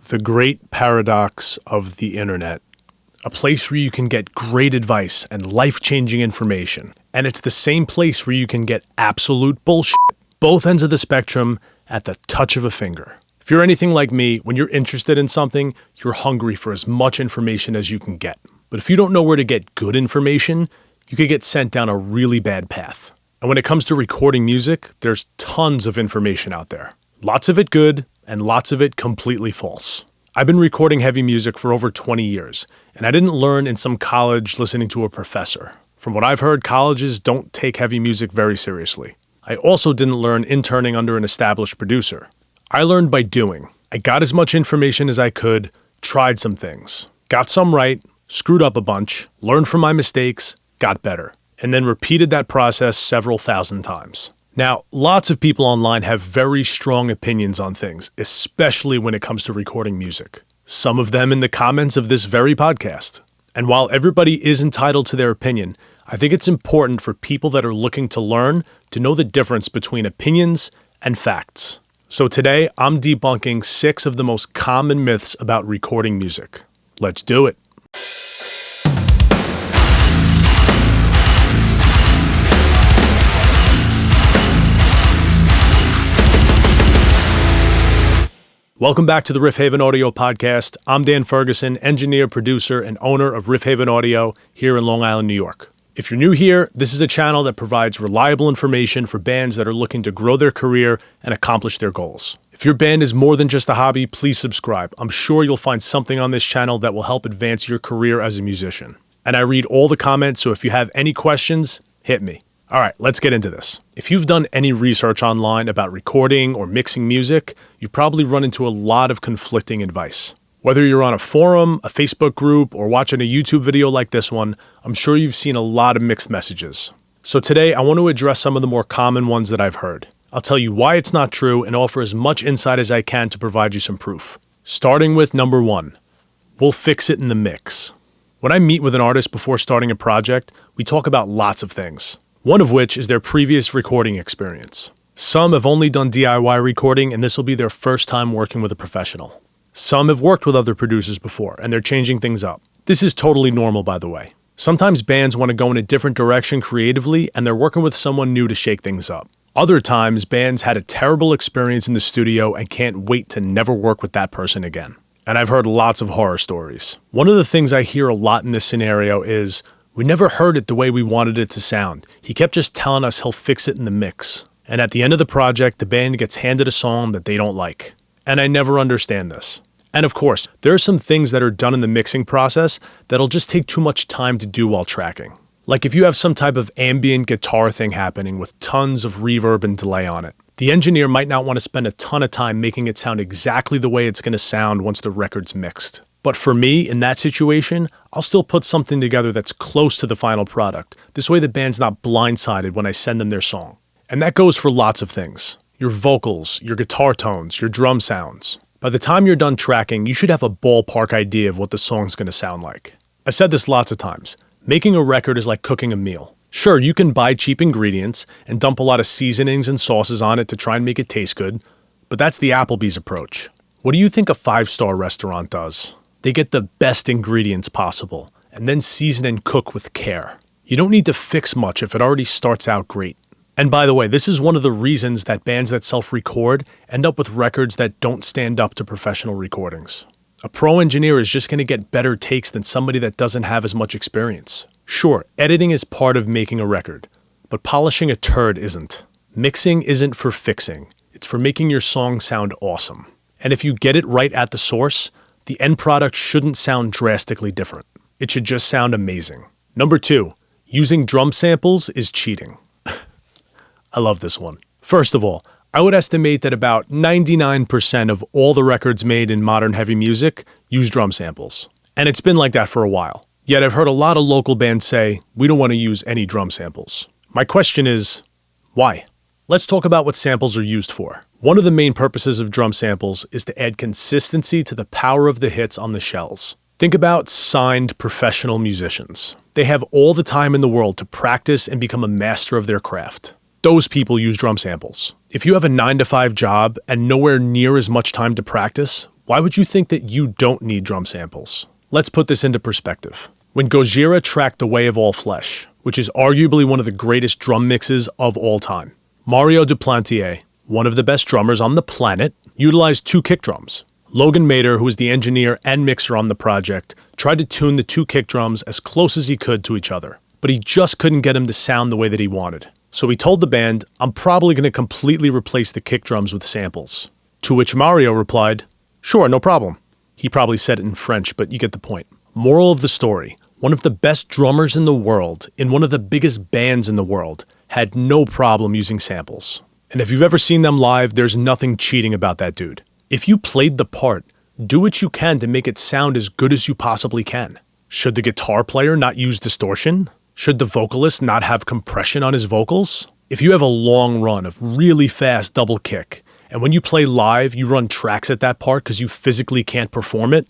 the great paradox of the internet. A place where you can get great advice and life-changing information. And it's the same place where you can get absolute bullshit. Both ends of the spectrum at the touch of a finger. If you're anything like me, when you're interested in something, you're hungry for as much information as you can get. But if you don't know where to get good information, you could get sent down a really bad path. And when it comes to recording music, there's tons of information out there. Lots of it good, and lots of it completely false. I've been recording heavy music for over 20 years, and I didn't learn in some college listening to a professor. From what I've heard, colleges don't take heavy music very seriously. I also didn't learn interning under an established producer. I learned by doing. I got as much information as I could, tried some things, got some right, screwed up a bunch, learned from my mistakes, got better, and then repeated that process several thousand times. Now, lots of people online have very strong opinions on things, especially when it comes to recording music. Some of them in the comments of this very podcast. And while everybody is entitled to their opinion, I think it's important for people that are looking to learn to know the difference between opinions and facts. So today, I'm debunking 6 of the most common myths about recording music. Let's do it. Welcome back to the Riff Haven Audio Podcast. I'm Dan Ferguson, engineer, producer, and owner of Riff Haven Audio here in Long Island, New York. If you're new here, this is a channel that provides reliable information for bands that are looking to grow their career and accomplish their goals. If your band is more than just a hobby, please subscribe. I'm sure you'll find something on this channel that will help advance your career as a musician. And I read all the comments, so if you have any questions, hit me. All right, let's get into this. If you've done any research online about recording or mixing music, you've probably run into a lot of conflicting advice. Whether you're on a forum, a Facebook group, or watching a YouTube video like this one, I'm sure you've seen a lot of mixed messages. So today, I want to address some of the more common ones that I've heard. I'll tell you why it's not true and offer as much insight as I can to provide you some proof. Starting with number 1, we'll fix it in the mix. When I meet with an artist before starting a project, we talk about lots of things. One of which is their previous recording experience. Some have only done DIY recording, and this will be their first time working with a professional. Some have worked with other producers before, and they're changing things up. This is totally normal, by the way. Sometimes bands want to go in a different direction creatively, and they're working with someone new to shake things up. Other times, bands had a terrible experience in the studio and can't wait to never work with that person again. And I've heard lots of horror stories. One of the things I hear a lot in this scenario is, "We never heard it the way we wanted it to sound. He kept just telling us he'll fix it in the mix." And at the end of the project, the band gets handed a song that they don't like. And I never understand this. And of course, there are some things that are done in the mixing process that'll just take too much time to do while tracking. Like if you have some type of ambient guitar thing happening with tons of reverb and delay on it. The engineer might not want to spend a ton of time making it sound exactly the way it's going to sound once the record's mixed. But for me, in that situation, I'll still put something together that's close to the final product. This way the band's not blindsided when I send them their song. And that goes for lots of things. Your vocals, your guitar tones, your drum sounds. By the time you're done tracking, you should have a ballpark idea of what the song's going to sound like. I've said this lots of times. Making a record is like cooking a meal. Sure, you can buy cheap ingredients and dump a lot of seasonings and sauces on it to try and make it taste good, but that's the Applebee's approach. What do you think a 5-star restaurant does? They get the best ingredients possible, and then season and cook with care. You don't need to fix much if it already starts out great. And by the way, this is one of the reasons that bands that self-record end up with records that don't stand up to professional recordings. A pro engineer is just going to get better takes than somebody that doesn't have as much experience. Sure, editing is part of making a record, but polishing a turd isn't. Mixing isn't for fixing. It's for making your song sound awesome. And if you get it right at the source, the end product shouldn't sound drastically different. It should just sound amazing. Number 2, using drum samples is cheating. I love this one. First of all, I would estimate that about 99% of all the records made in modern heavy music use drum samples. And it's been like that for a while. Yet I've heard a lot of local bands say, we don't want to use any drum samples. My question is, why? Let's talk about what samples are used for. One of the main purposes of drum samples is to add consistency to the power of the hits on the shells. Think about signed professional musicians. They have all the time in the world to practice and become a master of their craft. Those people use drum samples. If you have a 9-to-5 job and nowhere near as much time to practice, Why would you think that you don't need drum samples? Let's put this into perspective. When Gojira tracked The Way of All Flesh, which is arguably one of the greatest drum mixes of all time, Mario Duplantier, one of the best drummers on the planet, utilized 2 kick drums. Logan Mader, who was the engineer and mixer on the project, tried to tune the 2 kick drums as close as he could to each other, but he just couldn't get them to sound the way that he wanted. So he told the band, "I'm probably going to completely replace the kick drums with samples." To which Mario replied, "Sure, no problem." He probably said it in French, but you get the point. Moral of the story, one of the best drummers in the world, in one of the biggest bands in the world, had no problem using samples. And if you've ever seen them live, there's nothing cheating about that dude. If you played the part, do what you can to make it sound as good as you possibly can. Should the guitar player not use distortion? Should the vocalist not have compression on his vocals? If you have a long run of really fast double kick, and when you play live, you run tracks at that part because you physically can't perform it,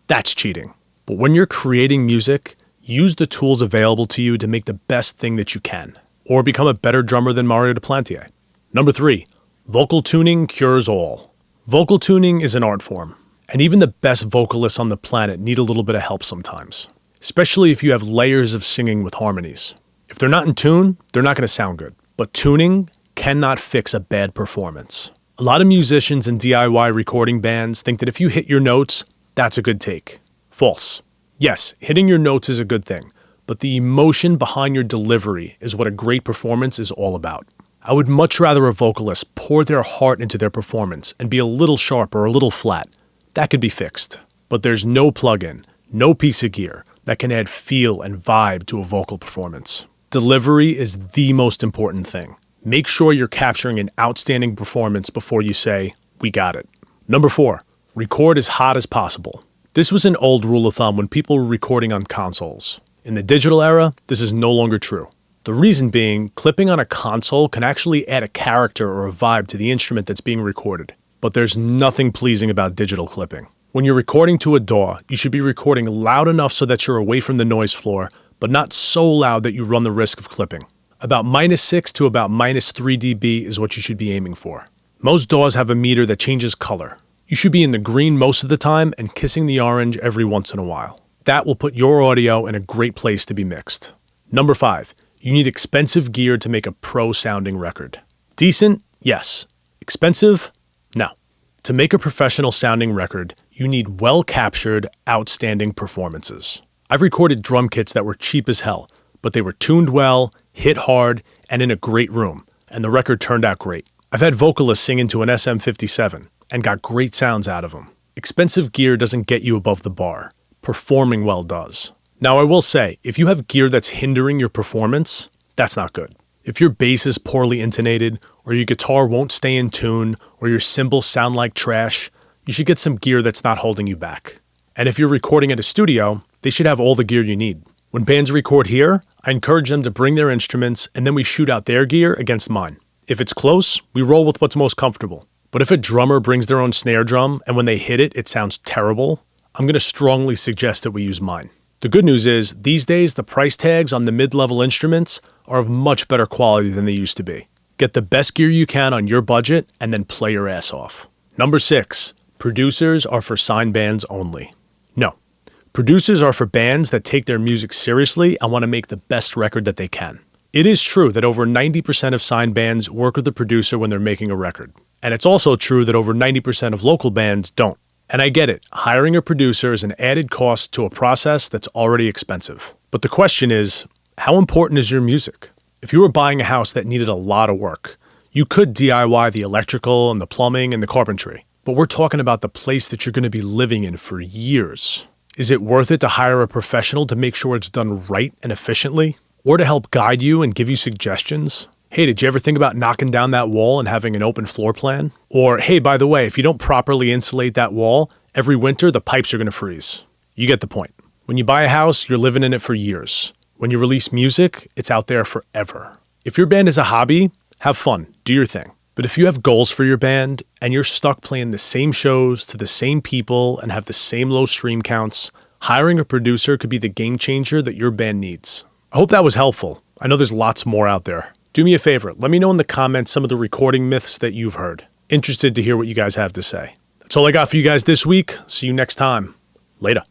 that's cheating. But when you're creating music, use the tools available to you to make the best thing that you can, or become a better drummer than Mario Duplantier. Number 3, vocal tuning cures all. Vocal tuning is an art form, and even the best vocalists on the planet need a little bit of help sometimes, especially if you have layers of singing with harmonies. If they're not in tune, they're not going to sound good. But tuning cannot fix a bad performance. A lot of musicians and DIY recording bands think that if you hit your notes, that's a good take. False. Yes, hitting your notes is a good thing, but the emotion behind your delivery is what a great performance is all about. I would much rather a vocalist pour their heart into their performance and be a little sharp or a little flat. That could be fixed. But there's no plugin, no piece of gear that can add feel and vibe to a vocal performance. Delivery is the most important thing. Make sure you're capturing an outstanding performance before you say, "We got it." Number 4, record as hot as possible. This was an old rule of thumb when people were recording on consoles. In the digital era, this is no longer true. The reason being, clipping on a console can actually add a character or a vibe to the instrument that's being recorded. But there's nothing pleasing about digital clipping. When you're recording to a DAW, you should be recording loud enough so that you're away from the noise floor, but not so loud that you run the risk of clipping. About -6 to about -3 dB is what you should be aiming for. Most DAWs have a meter that changes color. You should be in the green most of the time and kissing the orange every once in a while. That will put your audio in a great place to be mixed. Number 5, you need expensive gear to make a pro-sounding record. Decent? Yes. Expensive? No. To make a professional sounding record, you need well-captured, outstanding performances. I've recorded drum kits that were cheap as hell, but they were tuned well, hit hard, and in a great room, and the record turned out great. I've had vocalists sing into an SM57 and got great sounds out of them. Expensive gear doesn't get you above the bar. Performing well does. Now, I will say, if you have gear that's hindering your performance, that's not good. If your bass is poorly intonated, or your guitar won't stay in tune, or your cymbals sound like trash, you should get some gear that's not holding you back. And if you're recording at a studio, they should have all the gear you need. When bands record here, I encourage them to bring their instruments, and then we shoot out their gear against mine. If it's close, we roll with what's most comfortable. But if a drummer brings their own snare drum, and when they hit it, it sounds terrible, I'm going to strongly suggest that we use mine. The good news is, these days, the price tags on the mid-level instruments are of much better quality than they used to be. Get the best gear you can on your budget, and then play your ass off. Number 6, producers are for signed bands only. No. Producers are for bands that take their music seriously and want to make the best record that they can. It is true that over 90% of signed bands work with a producer when they're making a record. And it's also true that over 90% of local bands don't. And I get it, hiring a producer is an added cost to a process that's already expensive. But the question is, how important is your music? If you were buying a house that needed a lot of work, you could DIY the electrical and the plumbing and the carpentry. But we're talking about the place that you're going to be living in for years. Is it worth it to hire a professional to make sure it's done right and efficiently? Or to help guide you and give you suggestions? Hey, did you ever think about knocking down that wall and having an open floor plan? Or, hey, by the way, if you don't properly insulate that wall, every winter the pipes are going to freeze. You get the point. When you buy a house, you're living in it for years. When you release music, it's out there forever. If your band is a hobby, have fun, do your thing. But if you have goals for your band and you're stuck playing the same shows to the same people and have the same low stream counts, hiring a producer could be the game changer that your band needs. I hope that was helpful. I know there's lots more out there. Do me a favor, let me know in the comments some of the recording myths that you've heard. Interested to hear what you guys have to say. That's all I got for you guys this week. See you next time. Later.